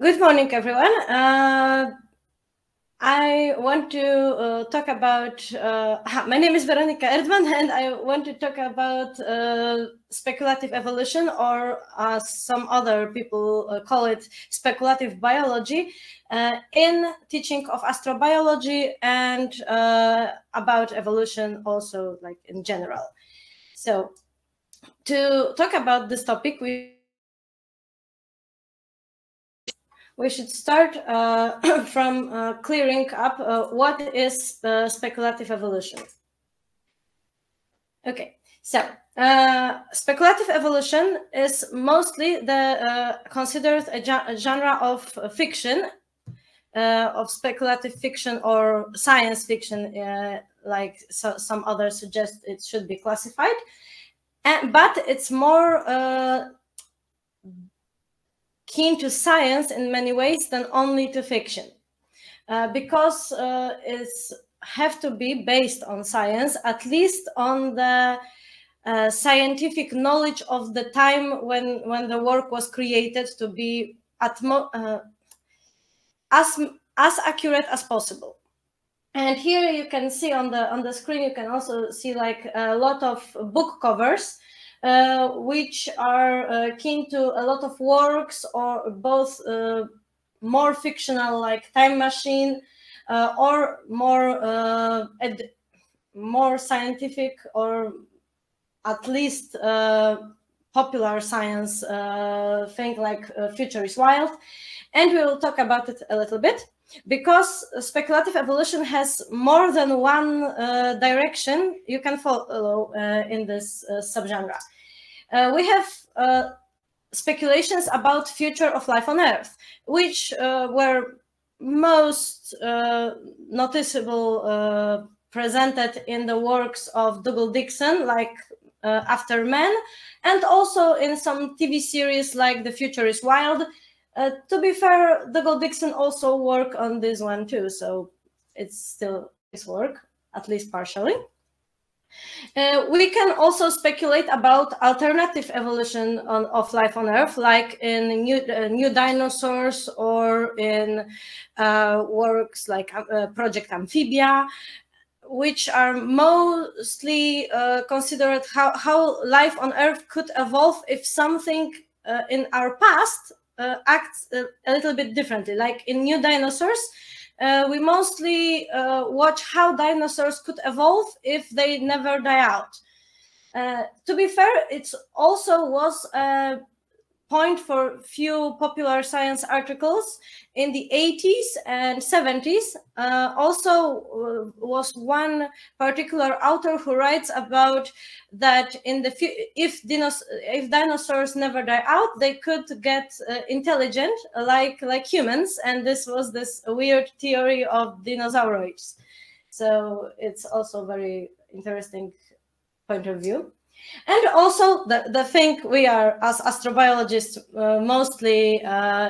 Good morning, everyone. I want to talk about, my name is Veronika Erdmann, and I want to talk about speculative evolution, or as some other people call it, speculative biology, in teaching of astrobiology and about evolution also, like in general. So to talk about this topic, we should start from clearing up what is speculative evolution. Okay, so speculative evolution is mostly considered a genre of fiction, of speculative fiction or science fiction, like some others suggest it should be classified, but it's more keen to science in many ways than only to fiction, because it's have to be based on science, at least on the scientific knowledge of the time when the work was created, to be as accurate as possible. And here you can see on the screen, you can also see like a lot of book covers, which are keen to a lot of works, or both more fictional, like Time Machine, or more scientific, or at least popular science thing like Future is Wild. And we will talk about it a little bit, because speculative evolution has more than one direction you can follow in this subgenre. We have speculations about future of life on Earth, which were most noticeable presented in the works of Dougal Dixon, like After Men, and also in some TV series like The Future is Wild. To be fair, Dougal Dixon also worked on this one too, so it's still his work, at least partially. We can also speculate about alternative evolution of life on Earth, like in new dinosaurs, or in works like Project Amphibia, which are mostly considered how life on Earth could evolve if something in our past acts a little bit differently. Like in New Dinosaurs, we mostly watch how dinosaurs could evolve if they never die out. To be fair, it also was a point for few popular science articles in the 80s and 70s. Also was one particular author who writes about that if dinosaurs never die out, they could get intelligent like humans, and this was this weird theory of dinosauroids. So it's also very interesting point of view. And also the thing we are, as astrobiologists, mostly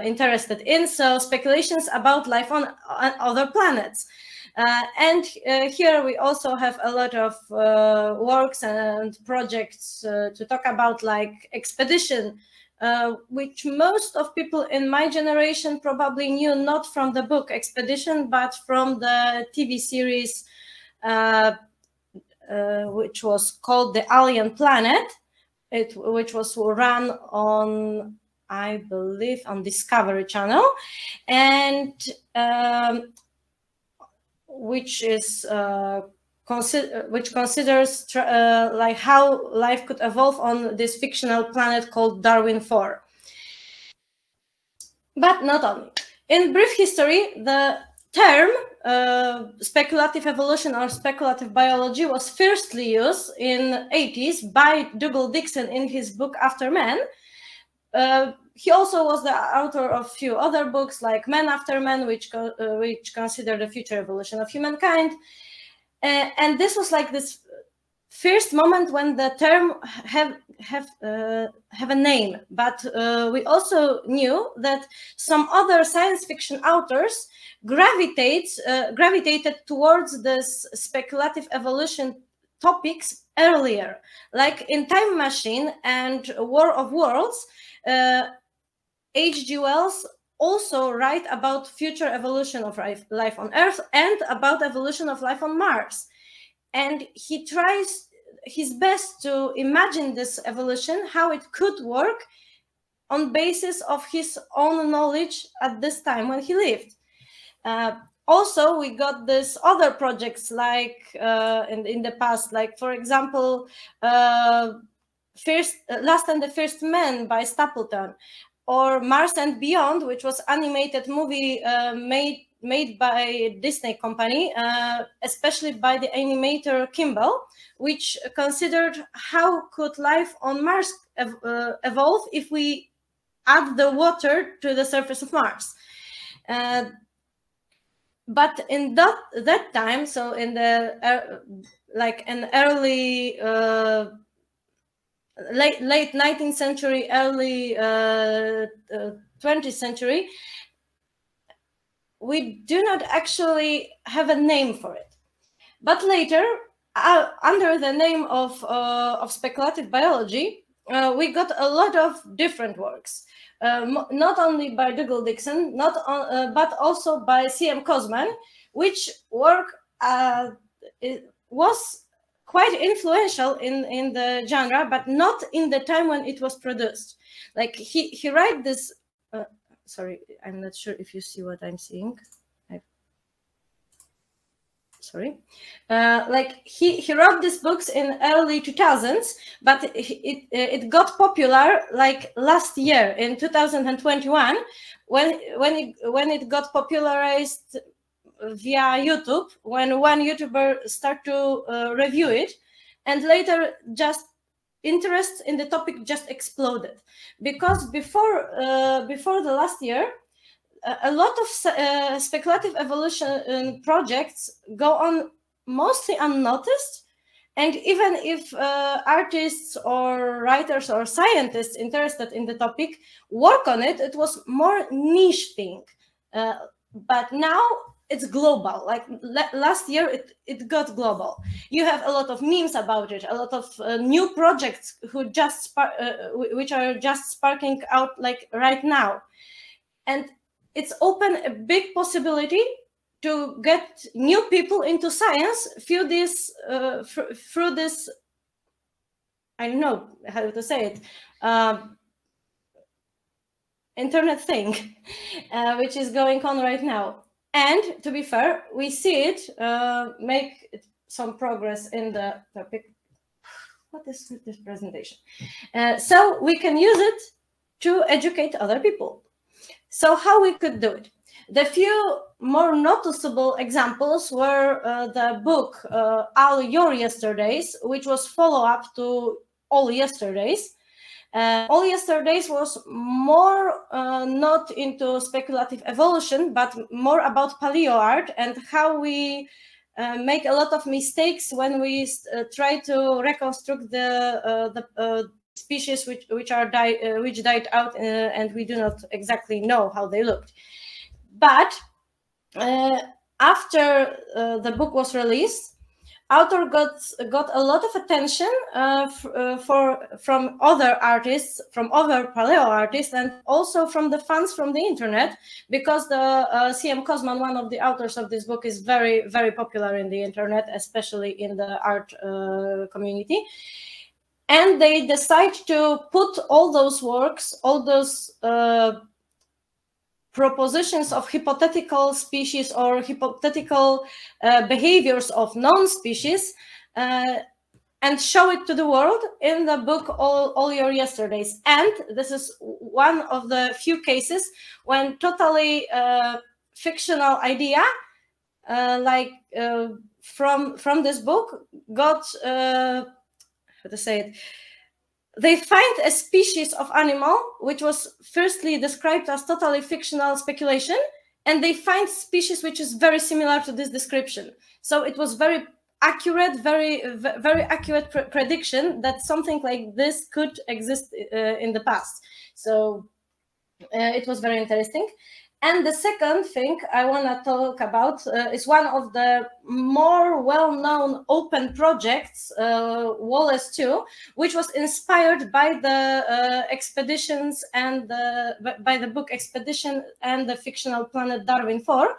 interested in, so speculations about life on other planets. And here we also have a lot of works and projects to talk about, like Expedition, which most of people in my generation probably knew not from the book Expedition, but from the TV series which was called The Alien Planet, which was run on, I believe, on Discovery Channel, and which considers like how life could evolve on this fictional planet called Darwin 4. But not only. In brief history, the term speculative evolution or speculative biology was firstly used in 80s by Dougal Dixon in his book After Men. He also was the author of a few other books like Men After Men, which consider the future evolution of humankind. And this was like this first moment when the term have a name. But we also knew that some other science fiction authors gravitated towards this speculative evolution topics earlier, like in Time Machine and War of Worlds. H.G. Wells also write about future evolution of life on Earth and about evolution of life on Mars. And he tries his best to imagine this evolution, how it could work on basis of his own knowledge at this time when he lived. Also, we got this other projects like in the past, like for example, Last and the First Man by Stapleton, or Mars and Beyond, which was animated movie made by Disney company, especially by the animator Kimball, which considered how could life on Mars evolve if we add the water to the surface of Mars. But in that time, so in the like an early late 19th century, early 20th century, we do not actually have a name for it. But later, under the name of speculative biology, we got a lot of different works. Not only by Dougal Dixon, but also by C.M. Cosman, which work was quite influential in the genre, but not in the time when it was produced. Like he wrote this. Sorry, I'm not sure if you see what I'm seeing. Sorry, like he wrote these books in early 2000s, but it got popular like last year in 2021 when it got popularized via YouTube, when one YouTuber started to review it, and later just interest in the topic just exploded, because before the last year, a lot of speculative evolution projects go on mostly unnoticed, and even if artists or writers or scientists interested in the topic work on it, it was more niche thing. But now it's global. Like last year, it got global. You have a lot of memes about it, a lot of new projects which are just sparking out like right now, and it's open a big possibility to get new people into science through this, I don't know how to say it, internet thing, which is going on right now. And to be fair, we see it make some progress in the topic. What is this presentation? So we can use it to educate other people. So how we could do it? The few more noticeable examples were the book All Your Yesterdays, which was follow-up to All Yesterdays. All Yesterdays was more not into speculative evolution, but more about paleo art and how we make a lot of mistakes when we try to reconstruct the species which died out, and we do not exactly know how they looked. But after the book was released, author got a lot of attention from other artists, from other paleo artists, and also from the fans from the internet, because the C.M. Cosman, one of the authors of this book, is very, very popular in the internet, especially in the art community. And they decide to put all those works, all those propositions of hypothetical species or hypothetical behaviors of non-species, and show it to the world in the book All Your Yesterdays. And this is one of the few cases when totally fictional idea, from this book, got how to say it, they find a species of animal which was firstly described as totally fictional speculation, and they find species which is very similar to this description. So it was very accurate, very accurate prediction that something like this could exist in the past. So it was very interesting. And the second thing I want to talk about is one of the more well-known open projects, Wallace 2, which was inspired by the expeditions and by the book Expedition and the fictional planet Darwin 4.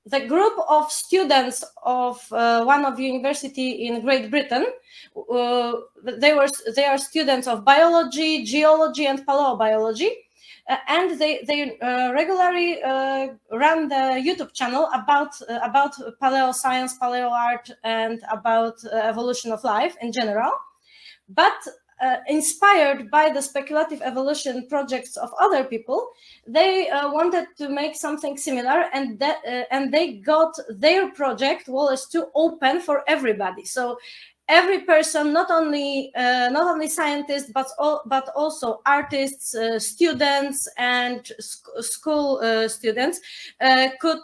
The group of students of one of the university in Great Britain, they are students of biology, geology, and paleobiology. And they regularly run the YouTube channel about paleo science, paleo art, and about evolution of life in general. But inspired by the speculative evolution projects of other people, they wanted to make something similar, and they got their project Wallace 2 open for everybody. So every person, not only scientists, but also artists, students, and school students could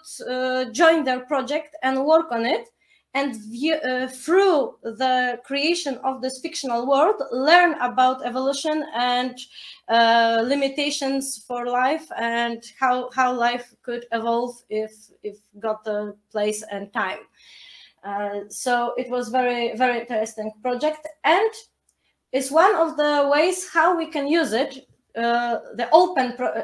join their project and work on it, and through the creation of this fictional world, learn about evolution and limitations for life, and how life could evolve if got the place and time. So it was very, very interesting project, and it's one of the ways how we can use it. The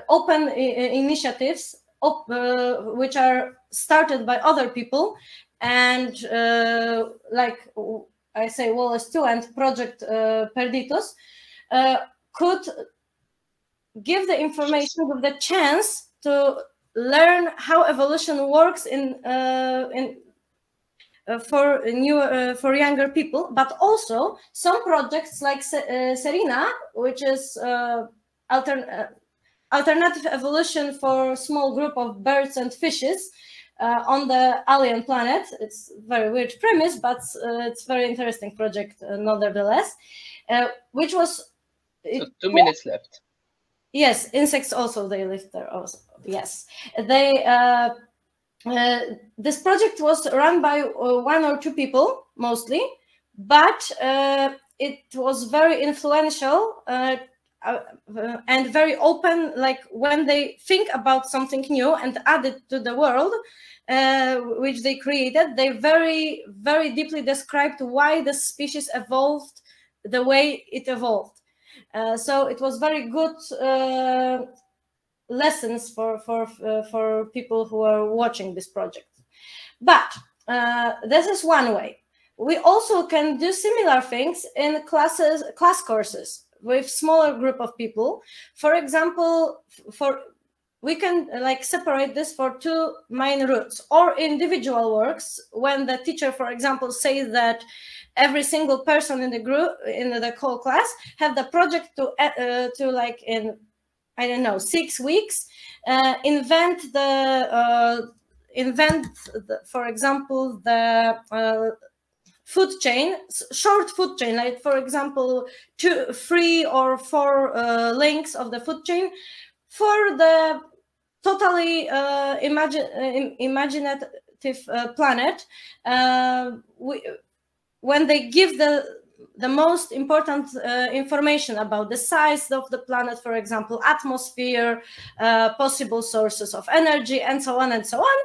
open initiatives, which are started by other people, and like I say, Wallace 2 and Project Perditus, could give the information with the chance to learn how evolution works for younger people, but also some projects like Serena, which is alternative evolution for small group of birds and fishes on the alien planet. It's a very weird premise, but it's very interesting project nevertheless. Which was so 2 minutes left. Yes, insects also, they live there also. Yes, they. This project was run by 1 or 2 people mostly, but it was very influential and very open. Like when they think about something new and add it to the world which they created, they very, very deeply described why the species evolved the way it evolved. So it was very good lessons for people who are watching this project. But this is one way. We also can do similar things in class courses with smaller group of people. For example, we can like separate this for 2 main routes, or individual works, when the teacher, for example, says that every single person in the group, in the whole class, have the project to like in, I don't know, 6 weeks, invent, for example, the food chain, short food chain, like for example, 2, 3, or 4 links of the food chain for the totally imaginative planet. When they give the most important information about the size of the planet, for example, atmosphere, possible sources of energy, and so on and so on.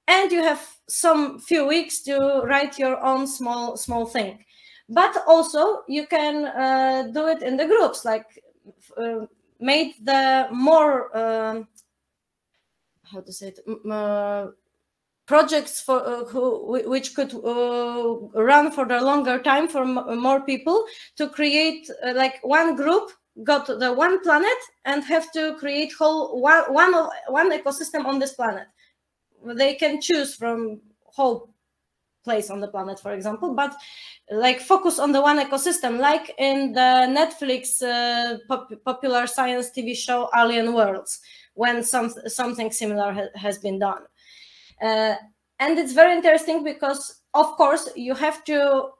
And you have some few weeks to write your own small thing. But also you can do it in the groups, like made the more, how to say it, projects for which could run for the longer time for more people, to create like one group got the one planet and have to create one ecosystem on this planet. They can choose from whole place on the planet, for example, but like focus on the one ecosystem, like in the Netflix popular science TV show Alien Worlds, when something similar has been done. And it's very interesting because, of course, you have to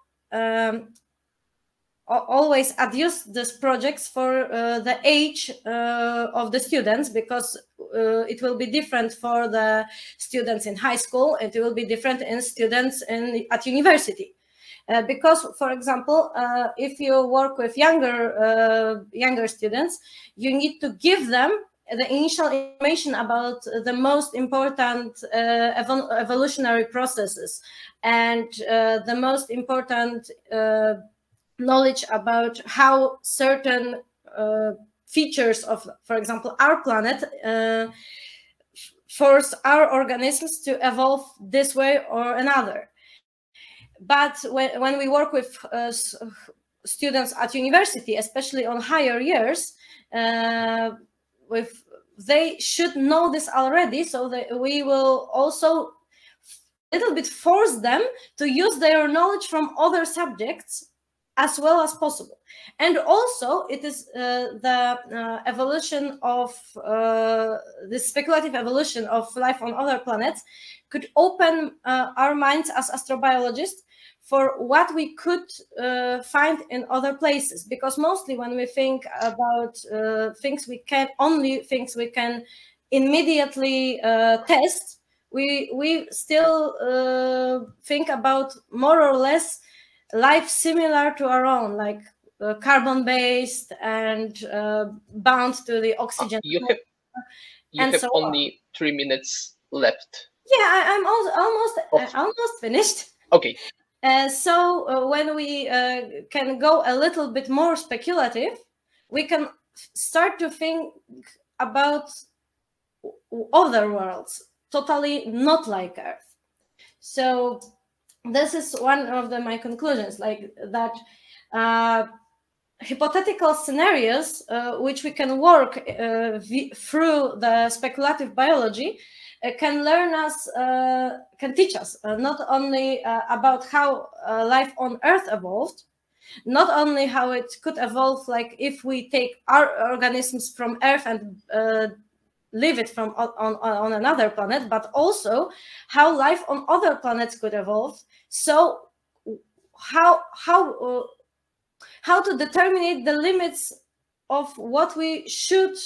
always adjust these projects for the age of the students, because it will be different for the students in high school, and it will be different in students at university. Because, for example, if you work with younger students, you need to give them the initial information about the most important evolutionary processes and the most important knowledge about how certain features of, for example, our planet force our organisms to evolve this way or another. But when we work with students at university, especially on higher years, they should know this already, so that we will also a little bit force them to use their knowledge from other subjects as well as possible. And also it is the evolution of the speculative evolution of life on other planets could open our minds as astrobiologists for what we could find in other places, because mostly when we think about things we can immediately test, we still think about more or less life similar to our own, like carbon-based and bound to the oxygen. You have so only 3 minutes left. Yeah, I'm almost finished. Okay. So when we can go a little bit more speculative, we can start to think about other worlds, totally not like Earth. So this is one of my conclusions, like that hypothetical scenarios which we can work through the speculative biology can teach us not only about how life on Earth evolved, not only how it could evolve, like if we take our organisms from Earth and live it from on another planet, but also how life on other planets could evolve. So how to determine the limits of what we should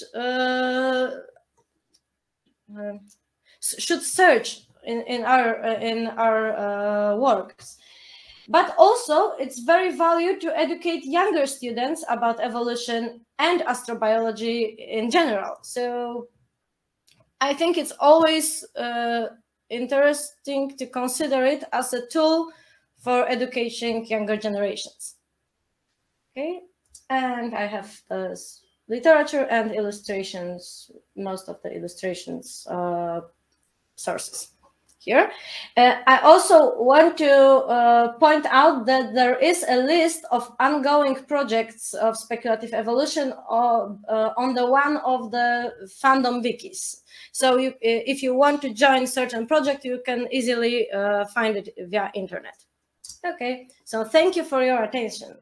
search in our works. But also it's very valued to educate younger students about evolution and astrobiology in general. So I think it's always interesting to consider it as a tool for educating younger generations. Okay, and I have literature and illustrations, most of the illustrations sources here. I also want to point out that there is a list of ongoing projects of speculative evolution on the one of the fandom wikis. So if you want to join certain project, you can easily find it via internet. Okay, so thank you for your attention.